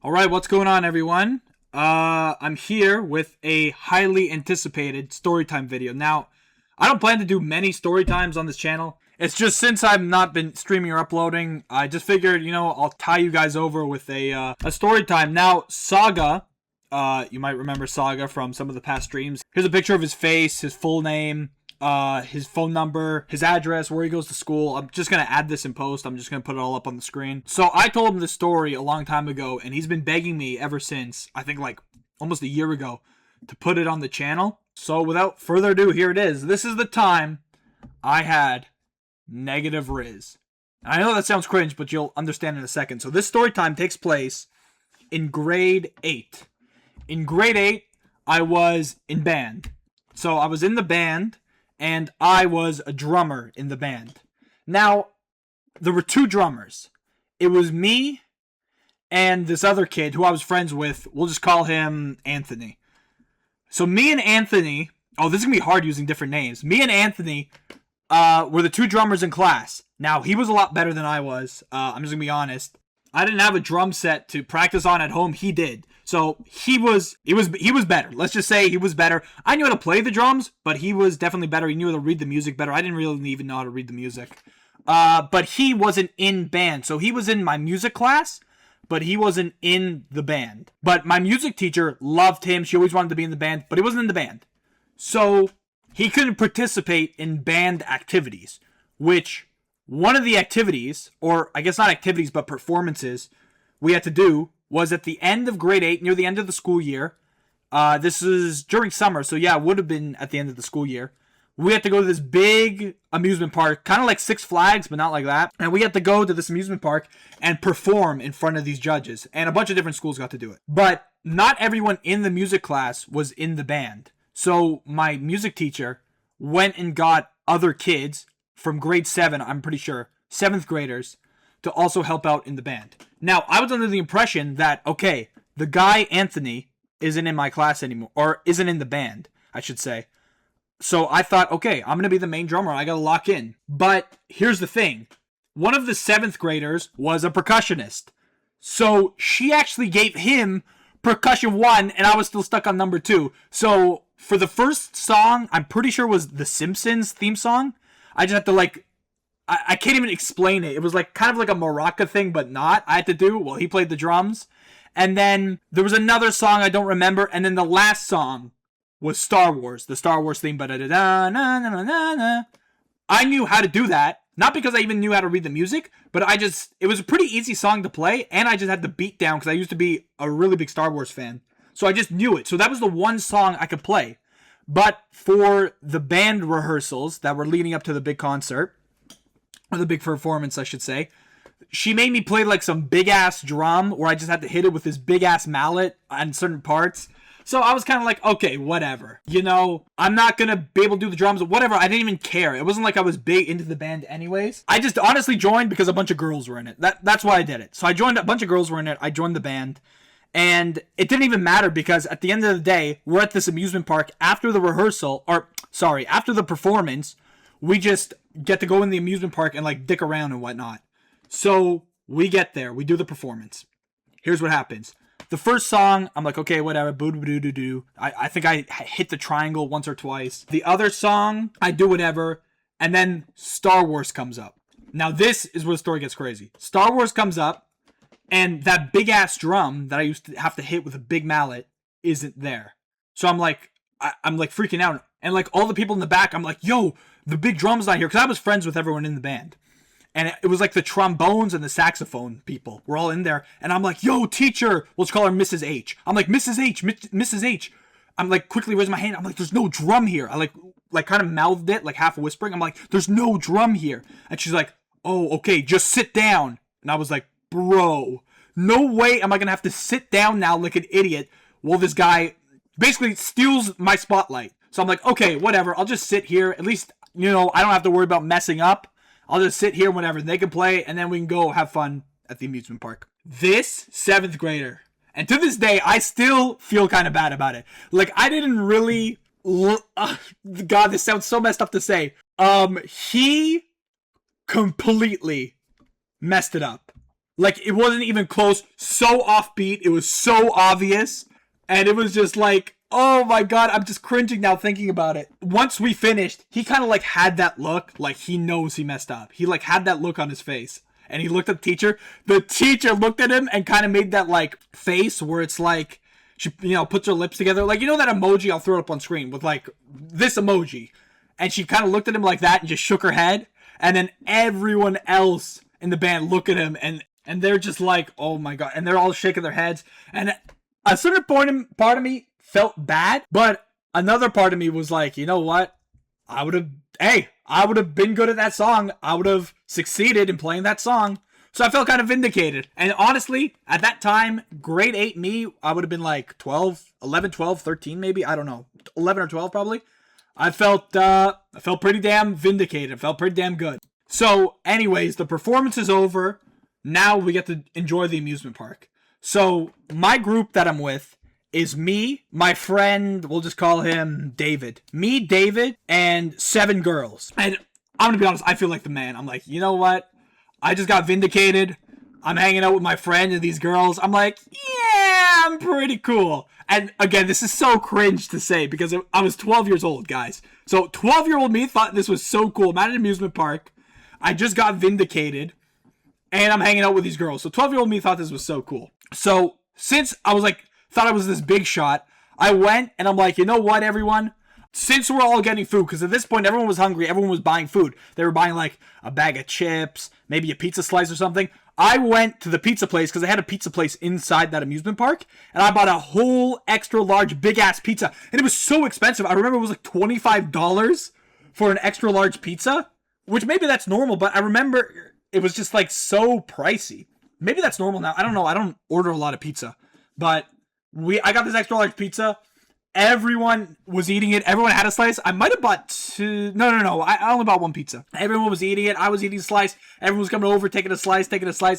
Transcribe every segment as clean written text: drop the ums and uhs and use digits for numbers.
All right, what's going on, everyone? I'm here with a highly anticipated storytime video. Now, I don't plan to do many story times on this channel. It's just since I've not been streaming or uploading, I just figured, I'll tie you guys over with a story time. Now, Saga, you might remember Saga from some of the past streams. Here's a picture of his face, his full name, his phone number, his address, where he goes to school. I'm just going to add this in post. I'm just going to put it all up on the screen. So I told him this story a long time ago, and he's been begging me ever since, I think like almost a year ago, to put it on the channel. So without further ado, here it is. This is the time I had Negative Rizz. I know that sounds cringe, but you'll understand in a second. So this story time takes place in grade 8. In grade 8, I was in band. So I was in the band, and I was a drummer in the band. Now, there were two drummers. It was me and this other kid who I was friends with. We'll just call him Anthony. So me and Anthony, oh, this is going to be hard using different names. Me and Anthony were the two drummers in class. Now, he was a lot better than I was. I'm just going to be honest. I didn't have a drum set to practice on at home. He did. So he was better. Let's just say he was better. I knew how to play the drums, but he was definitely better. He knew how to read the music better. I didn't really even know how to read the music. But he wasn't in band. So he was in my music class, but he wasn't in the band. But my music teacher loved him. She always wanted to be in the band, but he wasn't in the band. So he couldn't participate in band activities, which one of the activities, or I guess not activities, but performances we had to do was at the end of grade 8, near the end of the school year. This is during summer, so yeah, it would have been at the end of the school year. We had to go to this big amusement park, kind of like Six Flags, but not like that. And we had to go to this amusement park and perform in front of these judges. And a bunch of different schools got to do it. But not everyone in the music class was in the band. So my music teacher went and got other kids from grade 7, I'm pretty sure, 7th graders, to also help out in the band. Now, I was under the impression that, okay, the guy, Anthony, isn't in my class anymore, or isn't in the band, I should say. So I thought, okay, I'm going to be the main drummer. I got to lock in. But here's the thing. One of the 7th graders was a percussionist. So she actually gave him percussion 1, and I was still stuck on number 2. So for the first song, I'm pretty sure was the Simpsons theme song. I just had to I can't even explain it. It was like kind of like a maraca thing, but not. I had to do, well, he played the drums. And then there was another song I don't remember. And then the last song was Star Wars, the Star Wars theme. I knew how to do that. Not because I even knew how to read the music, but it was a pretty easy song to play. And I just had the beat down because I used to be a really big Star Wars fan. So I just knew it. So that was the one song I could play. But for the band rehearsals that were leading up to the big concert, or the big performance, I should say, she made me play like some big-ass drum where I just had to hit it with this big-ass mallet on certain parts. So I was kind of like, okay, whatever. I'm not going to be able to do the drums, whatever. I didn't even care. It wasn't like I was big into the band anyways. I just honestly joined because a bunch of girls were in it. That's why I did it. So I joined, a bunch of girls were in it. I joined the band. And it didn't even matter because at the end of the day, we're at this amusement park after the after the performance. We just get to go in the amusement park and like dick around and whatnot. So we get there, we do the performance. Here's what happens. The first song, I'm like, okay, whatever, boo-doo-doo-doo-doo. I think I hit the triangle once or twice. The other song, I do whatever, and then Star Wars comes up. Now this is where the story gets crazy. Star Wars comes up, and that big-ass drum that I used to have to hit with a big mallet isn't there. So I'm like freaking out. And like all the people in the back, I'm like, yo, the big drum's not here. Because I was friends with everyone in the band. And it was like the trombones and the saxophone people were all in there. And I'm like, yo, teacher. Let's call her Mrs. H. I'm like, Mrs. H, Mrs. H. I'm like, quickly raising my hand. I'm like, there's no drum here. I like kind of mouthed it, like half whispering. I'm like, there's no drum here. And she's like, oh, okay, just sit down. And I was like, bro, no way am I going to have to sit down now like an idiot while this guy basically steals my spotlight. So I'm like, okay, whatever. I'll just sit here. At least, I don't have to worry about messing up. I'll just sit here whenever they can play, and then we can go have fun at the amusement park. This 7th grader, and to this day, I still feel kind of bad about it. Like, I didn't really... God, this sounds so messed up to say. He completely messed it up. Like, it wasn't even close. So offbeat. It was so obvious. And it was just like, oh my god, I'm just cringing now thinking about it. Once we finished, he kind of like had that look, like he knows he messed up. He like had that look on his face. And he looked at the teacher. The teacher looked at him and kind of made that like face where it's like, she, you know, puts her lips together. Like, you know that emoji? I'll throw it up on screen with like this emoji. And she kind of looked at him like that and just shook her head. And then everyone else in the band look at him and they're just like, oh my god. And they're all shaking their heads. And a certain part of me felt bad. But another part of me was like, you know what? I would have been good at that song. I would have succeeded in playing that song. So I felt kind of vindicated. And honestly, at that time, grade 8 me, I would have been like 11, 12, 13 maybe. I don't know. 11 or 12 probably. I felt pretty damn vindicated. I felt pretty damn good. So anyways, the performance is over. Now we get to enjoy the amusement park. So my group that I'm with is me, my friend, we'll just call him David. Me, David, and 7 girls. And I'm gonna be honest, I feel like the man. I'm like, you know what? I just got vindicated. I'm hanging out with my friend and these girls. I'm like, yeah, I'm pretty cool. And again, this is so cringe to say because I was 12 years old, guys. So 12-year-old me thought this was so cool. I'm at an amusement park. I just got vindicated. And I'm hanging out with these girls. So 12-year-old me thought this was so cool. So since I was like, thought I was this big shot, I went and I'm like, you know what, everyone? Since we're all getting food, because at this point everyone was hungry, everyone was buying food. They were buying like a bag of chips, maybe a pizza slice or something. I went to the pizza place because they had a pizza place inside that amusement park, and I bought a whole extra large big ass pizza, and it was so expensive. I remember it was like $25 for an extra large pizza, which maybe that's normal, but I remember it was just like so pricey. Maybe that's normal now. I don't know. I don't order a lot of pizza, but I got this extra large pizza. Everyone was eating it. Everyone had a slice. I might have bought 2. No. I only bought 1 pizza. Everyone was eating it. I was eating a slice. Everyone was coming over, taking a slice.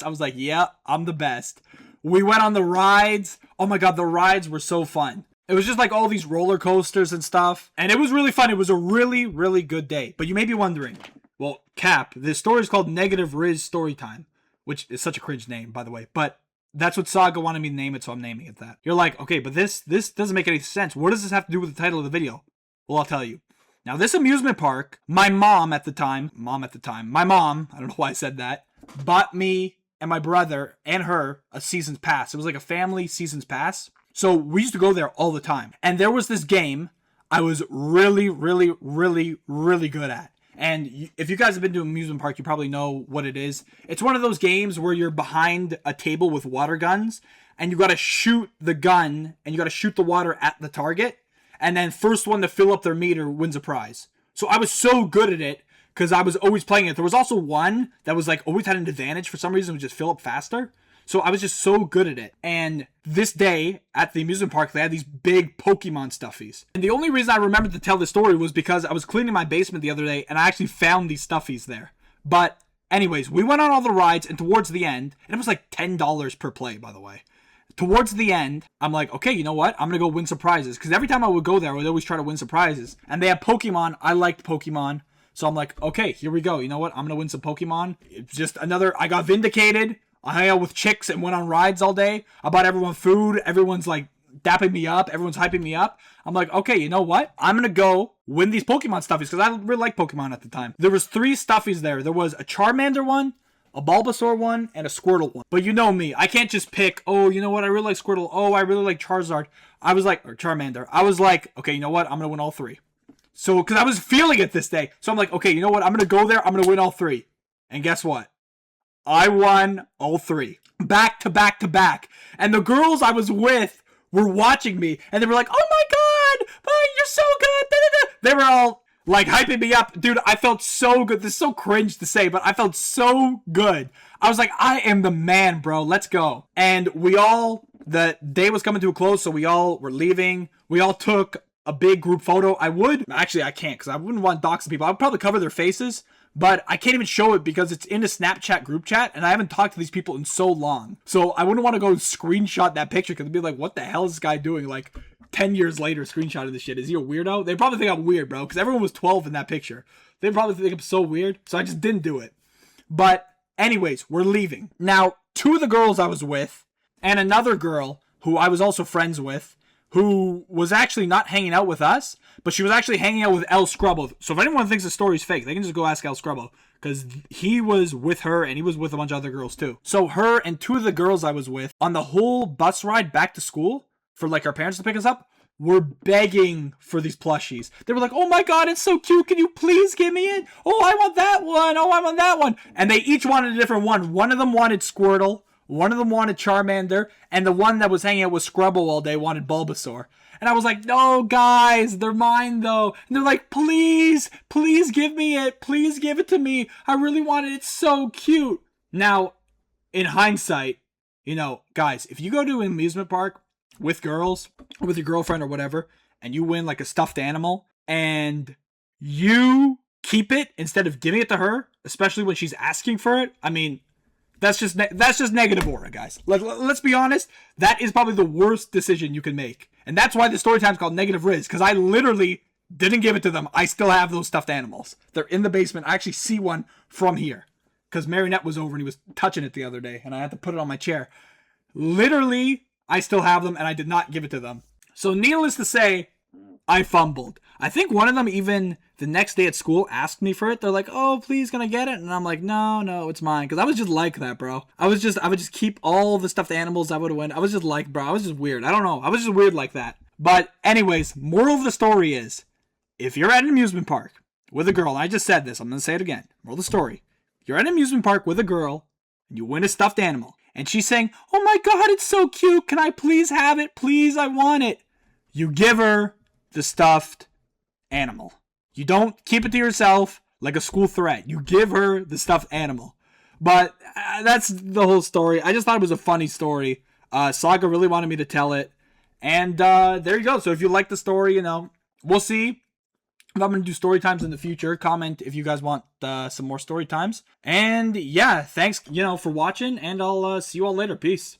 I was like, yeah, I'm the best. We went on the rides. Oh my god, the rides were so fun. It was just like all these roller coasters and stuff. And it was really fun. It was a really, really good day. But you may be wondering, well, Cap, this story is called Negative Rizz Storytime, which is such a cringe name, by the way. But that's what Saga wanted me to name it, so I'm naming it that. You're like, okay, but this doesn't make any sense. What does this have to do with the title of the video? Well, I'll tell you. Now, this amusement park, my mom, I don't know why I said that, bought me and my brother and her a season's pass. It was like a family season's pass. So we used to go there all the time. And there was this game I was really, really, really, really good at. And if you guys have been to an amusement park, you probably know what it is. It's one of those games where you're behind a table with water guns, and you got to shoot the gun, and you got to shoot the water at the target, and then first one to fill up their meter wins a prize. So I was so good at it because I was always playing it. There was also one that was like always had an advantage for some reason, would just fill up faster. So I was just so good at it. And this day at the amusement park, they had these big Pokemon stuffies. And the only reason I remembered to tell this story was because I was cleaning my basement the other day and I actually found these stuffies there. But anyways, we went on all the rides, and towards the end, and it was like $10 per play, by the way. Towards the end, I'm like, okay, you know what? I'm going to go win some prizes. Because every time I would go there, I would always try to win some prizes. And they had Pokemon. I liked Pokemon. So I'm like, okay, here we go. You know what? I'm going to win some Pokemon. It's just I got vindicated. I hung out with chicks and went on rides all day. I bought everyone food. Everyone's like dapping me up. Everyone's hyping me up. I'm like, okay, you know what? I'm going to go win these Pokemon stuffies because I really liked Pokemon at the time. There was 3 stuffies there. There was a Charmander one, a Bulbasaur one, and a Squirtle one. But you know me. I can't just pick, oh, you know what? I really like Squirtle. Oh, I really like Charizard. I was like, or Charmander. I was like, okay, you know what? I'm going to win all 3. So, because I was feeling it this day. So I'm like, okay, you know what? I'm going to go there. I'm going to win all 3. And guess what? I won all 3. Back to back to back. And the girls I was with were watching me. And they were like, oh my god, you're so good. Da, da, da. They were all like hyping me up. Dude, I felt so good. This is so cringe to say, but I felt so good. I was like, I am the man, bro. Let's go. And the day was coming to a close, so we all were leaving. We all took a big group photo. Actually, I can't because I wouldn't want to dox the people. I would probably cover their faces. But I can't even show it because it's in a Snapchat group chat, and I haven't talked to these people in so long. So I wouldn't want to go screenshot that picture because they'd be like, what the hell is this guy doing? Like, 10 years later, screenshotting this shit. Is he a weirdo? They probably think I'm weird, bro, because everyone was 12 in that picture. They probably think I'm so weird, so I just didn't do it. But anyways, we're leaving. Now, two of the girls I was with, and another girl who I was also friends with, who was actually not hanging out with us, but she was actually hanging out with El Scrubbo. So if anyone thinks the story's fake, they can just go ask El Scrubbo, because he was with her and he was with a bunch of other girls too. So her and two of the girls I was with on the whole bus ride back to school for like our parents to pick us up were begging for these plushies. They were like, oh my god, it's so cute. Can you please give me it? Oh, I want that one. Oh, I want that one. And they each wanted a different one. One of them wanted Squirtle. One of them wanted Charmander. And the one that was hanging out with Scrubbo all day wanted Bulbasaur. And I was like, no, guys, they're mine, though. And they're like, please, please give me it. Please give it to me. I really want it. It's so cute. Now, in hindsight, you know, guys, if you go to an amusement park with girls, or with your girlfriend or whatever, and you win like a stuffed animal, and you keep it instead of giving it to her, especially when she's asking for it, I mean, that's just negative aura, guys. Let's be honest. That is probably the worst decision you can make. And that's why the story time's called Negative Rizz, because I literally didn't give it to them. I still have those stuffed animals. They're in the basement. I actually see one from here, because Marionette was over and he was touching it the other day, and I had to put it on my chair. Literally, I still have them, and I did not give it to them. So needless to say, I fumbled. I think one of them even the next day at school asked me for it. They're like, oh, please, can I get it? And I'm like, no, it's mine. Because I was just like that, bro. I would just keep all the stuffed animals I would have won. I was just like, bro, I was just weird. I don't know. I was just weird like that. But anyways, moral of the story is, if you're at an amusement park with a girl, and I just said this, I'm going to say it again. Moral of the story. You're at an amusement park with a girl, and you win a stuffed animal. And she's saying, oh my god, it's so cute. Can I please have it? Please, I want it. You give her the stuffed animal. You don't keep it to yourself like a school threat. You give her the stuffed animal. But that's the whole story. I just thought it was a funny story. Saga really wanted me to tell it. And there you go. So if you like the story, you know, we'll see if I'm going to do story times in the future. Comment if you guys want some more story times. And yeah, thanks, you know, for watching. And I'll see you all later. Peace.